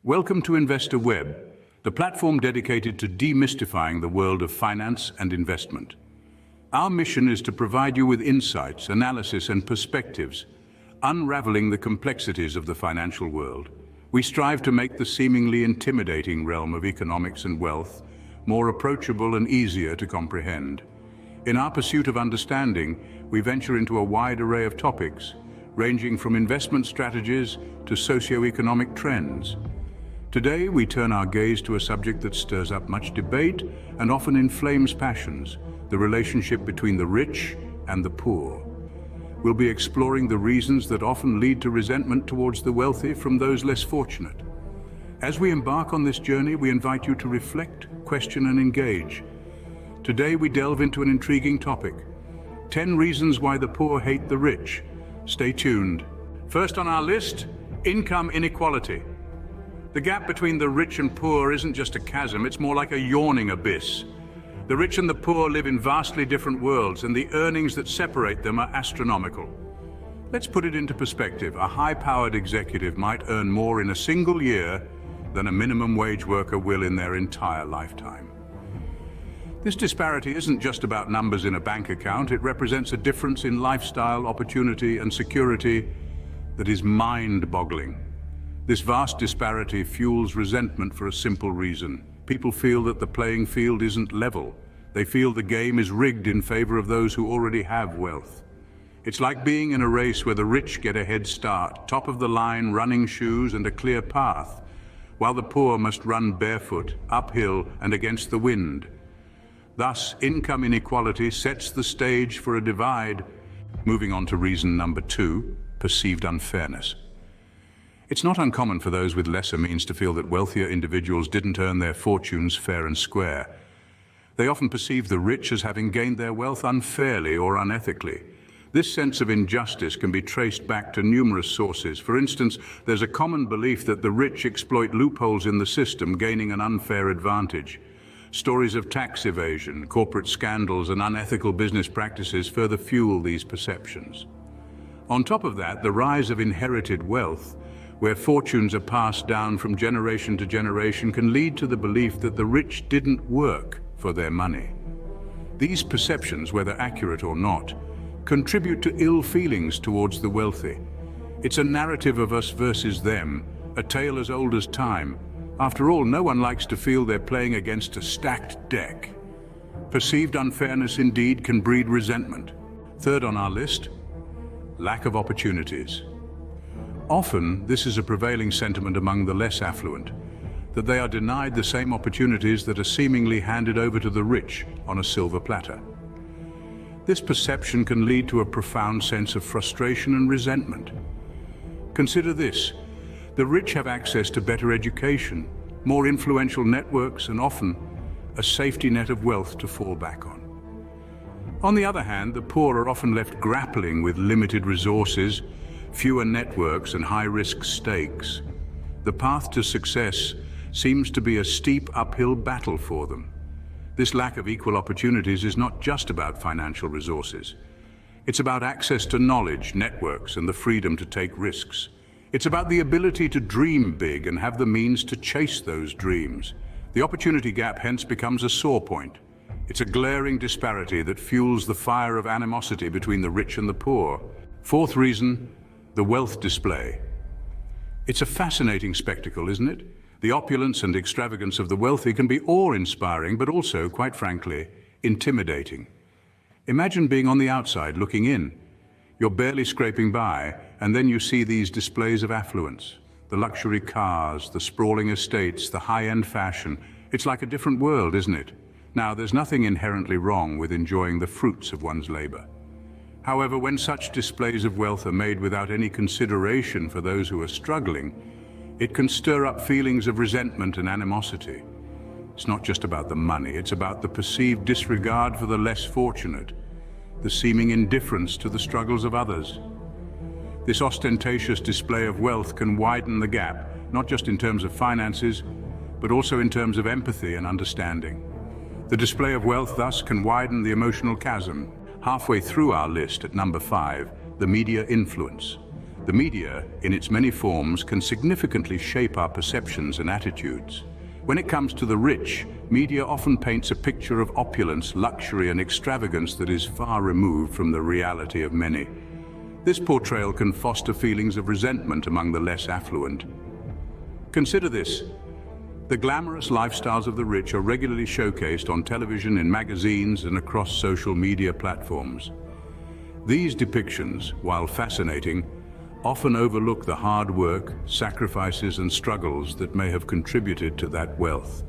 Welcome to Investor Web, the platform dedicated to demystifying the world of finance and investment. Our mission is to provide you with insights, analysis, and perspectives, unraveling the complexities of the financial world. We strive to make the seemingly intimidating realm of economics and wealth more approachable and easier to comprehend. In our pursuit of understanding, we venture into a wide array of topics, ranging from investment strategies to socio-economic trends. Today, we turn our gaze to a subject that stirs up much debate and often inflames passions: the relationship between the rich and the poor. We'll be exploring the reasons that often lead to resentment towards the wealthy from those less fortunate. As we embark on this journey, we invite you to reflect, question, and engage. Today, we delve into an intriguing topic: 10 reasons why the poor hate the rich. Stay tuned. First on our list, income inequality. The gap between the rich and poor isn't just a chasm, it's more like a yawning abyss. The rich and the poor live in vastly different worlds, and the earnings that separate them are astronomical. Let's put it into perspective. A high-powered executive might earn more in a single year than a minimum wage worker will in their entire lifetime. This disparity isn't just about numbers in a bank account, it represents a difference in lifestyle, opportunity, and security that is mind-boggling. This vast disparity fuels resentment for a simple reason. People feel that the playing field isn't level. They feel the game is rigged in favor of those who already have wealth. It's like being in a race where the rich get a head start, top of the line, running shoes, and a clear path, while the poor must run barefoot, uphill, and against the wind. Thus, income inequality sets the stage for a divide. Moving on to reason number 2, perceived unfairness. It's not uncommon for those with lesser means to feel that wealthier individuals didn't earn their fortunes fair and square. They often perceive the rich as having gained their wealth unfairly or unethically. This sense of injustice can be traced back to numerous sources. For instance, there's a common belief that the rich exploit loopholes in the system, gaining an unfair advantage. Stories of tax evasion, corporate scandals, and unethical business practices further fuel these perceptions. On top of that, the rise of inherited wealth, where fortunes are passed down from generation to generation, can lead to the belief that the rich didn't work for their money. These perceptions, whether accurate or not, contribute to ill feelings towards the wealthy. It's a narrative of us versus them, a tale as old as time. After all, no one likes to feel they're playing against a stacked deck. Perceived unfairness indeed can breed resentment. Third on our list, lack of opportunities. Often, this is a prevailing sentiment among the less affluent, that they are denied the same opportunities that are seemingly handed over to the rich on a silver platter. This perception can lead to a profound sense of frustration and resentment. Consider this: the rich have access to better education, more influential networks, and often a safety net of wealth to fall back on. On the other hand, the poor are often left grappling with limited resources, fewer networks, and high-risk stakes. The path to success seems to be a steep uphill battle for them. This lack of equal opportunities is not just about financial resources. It's about access to knowledge, networks, and the freedom to take risks. It's about the ability to dream big and have the means to chase those dreams. The opportunity gap hence becomes a sore point. It's a glaring disparity that fuels the fire of animosity between the rich and the poor. Fourth reason, the wealth display. It's a fascinating spectacle, isn't it? The opulence and extravagance of the wealthy can be awe-inspiring, but also, quite frankly, intimidating. Imagine being on the outside looking in. You're barely scraping by, and then you see these displays of affluence. The luxury cars, the sprawling estates, the high-end fashion. It's like a different world, isn't it? Now, there's nothing inherently wrong with enjoying the fruits of one's labor. However, when such displays of wealth are made without any consideration for those who are struggling, it can stir up feelings of resentment and animosity. It's not just about the money, it's about the perceived disregard for the less fortunate, the seeming indifference to the struggles of others. This ostentatious display of wealth can widen the gap, not just in terms of finances, but also in terms of empathy and understanding. The display of wealth thus can widen the emotional chasm. Halfway through our list at number 5, the media influence. The media, in its many forms, can significantly shape our perceptions and attitudes. When it comes to the rich, media often paints a picture of opulence, luxury, and extravagance that is far removed from the reality of many. This portrayal can foster feelings of resentment among the less affluent. Consider this. The glamorous lifestyles of the rich are regularly showcased on television, in magazines, and across social media platforms. These depictions, while fascinating, often overlook the hard work, sacrifices, and struggles that may have contributed to that wealth.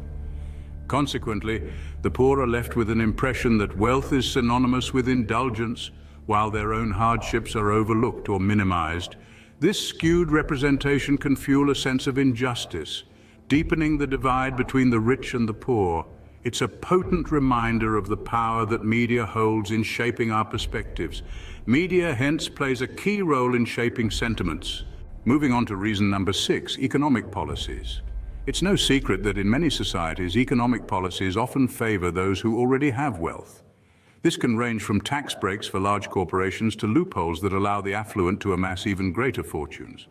Consequently, the poor are left with an impression that wealth is synonymous with indulgence, while their own hardships are overlooked or minimized. This skewed representation can fuel a sense of injustice, deepening the divide between the rich and the poor. It's a potent reminder of the power that media holds in shaping our perspectives. Media, hence, plays a key role in shaping sentiments. Moving on to reason number 6, economic policies. It's no secret that in many societies, economic policies often favor those who already have wealth. This can range from tax breaks for large corporations to loopholes that allow the affluent to amass even greater fortunes.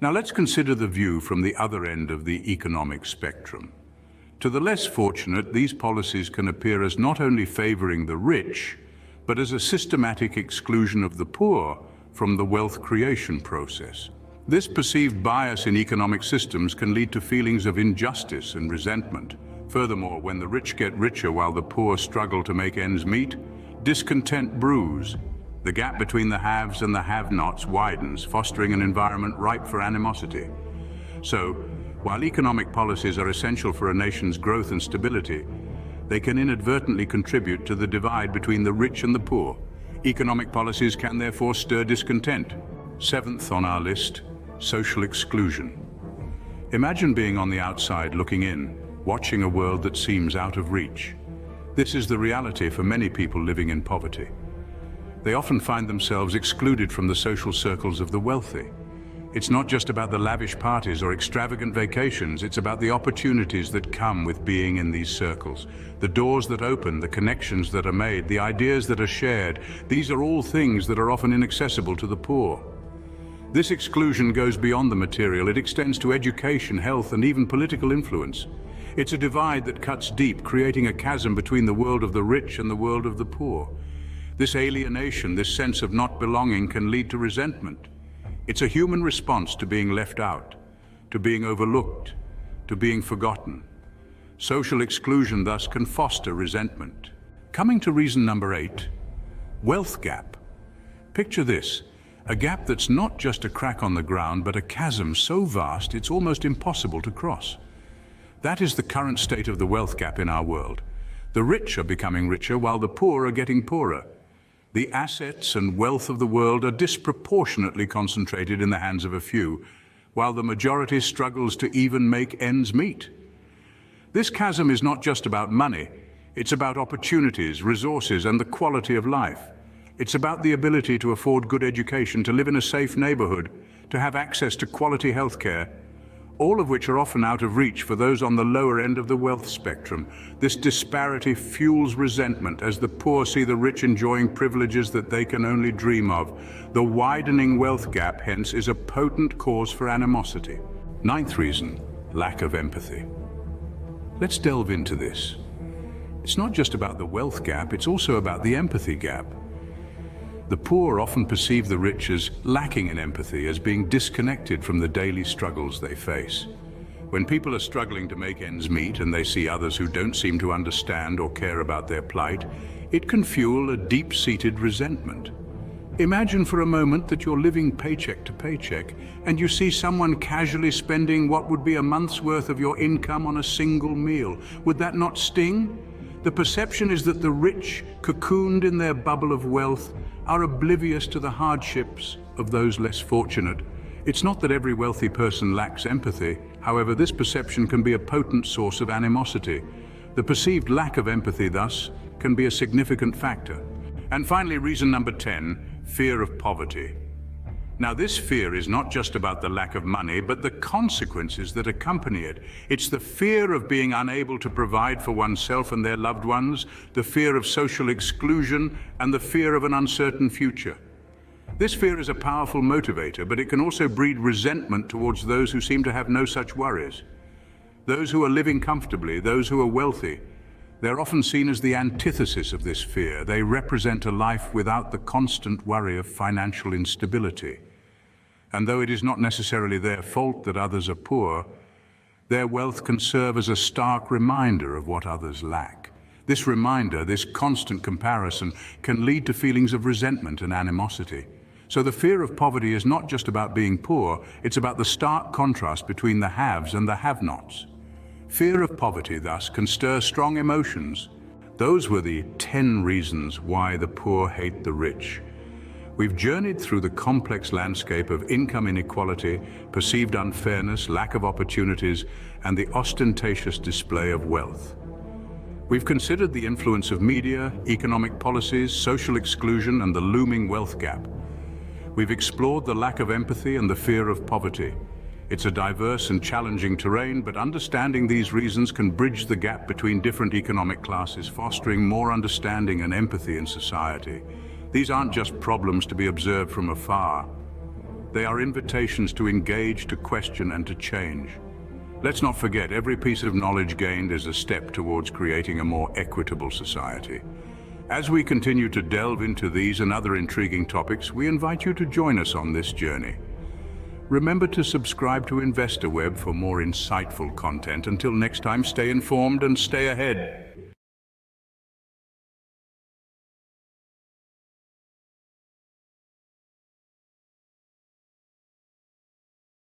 Now let's consider the view from the other end of the economic spectrum. To the less fortunate, these policies can appear as not only favoring the rich, but as a systematic exclusion of the poor from the wealth creation process. This perceived bias in economic systems can lead to feelings of injustice and resentment. Furthermore, when the rich get richer while the poor struggle to make ends meet, discontent brews. The gap between the haves and the have-nots widens, fostering an environment ripe for animosity. So, while economic policies are essential for a nation's growth and stability, they can inadvertently contribute to the divide between the rich and the poor. Economic policies can therefore stir discontent. 7th on our list, social exclusion. Imagine being on the outside looking in, watching a world that seems out of reach. This is the reality for many people living in poverty. They often find themselves excluded from the social circles of the wealthy. It's not just about the lavish parties or extravagant vacations, it's about the opportunities that come with being in these circles. The doors that open, the connections that are made, the ideas that are shared, these are all things that are often inaccessible to the poor. This exclusion goes beyond the material. It extends to education, health, and even political influence. It's a divide that cuts deep, creating a chasm between the world of the rich and the world of the poor. This alienation, this sense of not belonging, can lead to resentment. It's a human response to being left out, to being overlooked, to being forgotten. Social exclusion thus can foster resentment. Coming to reason number 8, wealth gap. Picture this, a gap that's not just a crack on the ground, but a chasm so vast it's almost impossible to cross. That is the current state of the wealth gap in our world. The rich are becoming richer while the poor are getting poorer. The assets and wealth of the world are disproportionately concentrated in the hands of a few, while the majority struggles to even make ends meet. This chasm is not just about money, it's about opportunities, resources, and the quality of life. It's about the ability to afford good education, to live in a safe neighborhood, to have access to quality healthcare, all of which are often out of reach for those on the lower end of the wealth spectrum. This disparity fuels resentment as the poor see the rich enjoying privileges that they can only dream of. The widening wealth gap, hence, is a potent cause for animosity. 9th reason, lack of empathy. Let's delve into this. It's not just about the wealth gap, it's also about the empathy gap. The poor often perceive the rich as lacking in empathy, as being disconnected from the daily struggles they face. When people are struggling to make ends meet and they see others who don't seem to understand or care about their plight, it can fuel a deep-seated resentment. Imagine for a moment that you're living paycheck to paycheck and you see someone casually spending what would be a month's worth of your income on a single meal. Would that not sting? The perception is that the rich, cocooned in their bubble of wealth, are oblivious to the hardships of those less fortunate. It's not that every wealthy person lacks empathy. However, this perception can be a potent source of animosity. The perceived lack of empathy, thus, can be a significant factor. And finally, reason number 10, fear of poverty. Now, this fear is not just about the lack of money, but the consequences that accompany it. It's the fear of being unable to provide for oneself and their loved ones, the fear of social exclusion, and the fear of an uncertain future. This fear is a powerful motivator, but it can also breed resentment towards those who seem to have no such worries. Those who are living comfortably, those who are wealthy, they're often seen as the antithesis of this fear. They represent a life without the constant worry of financial instability. And though it is not necessarily their fault that others are poor, their wealth can serve as a stark reminder of what others lack. This reminder, this constant comparison, can lead to feelings of resentment and animosity. So the fear of poverty is not just about being poor, it's about the stark contrast between the haves and the have-nots. Fear of poverty, thus, can stir strong emotions. Those were the 10 reasons why the poor hate the rich. We've journeyed through the complex landscape of income inequality, perceived unfairness, lack of opportunities, and the ostentatious display of wealth. We've considered the influence of media, economic policies, social exclusion, and the looming wealth gap. We've explored the lack of empathy and the fear of poverty. It's a diverse and challenging terrain, but understanding these reasons can bridge the gap between different economic classes, fostering more understanding and empathy in society. These aren't just problems to be observed from afar. They are invitations to engage, to question, and to change. Let's not forget, every piece of knowledge gained is a step towards creating a more equitable society. As we continue to delve into these and other intriguing topics, we invite you to join us on this journey. Remember to subscribe to InvestorWeb for more insightful content. Until next time, stay informed and stay ahead.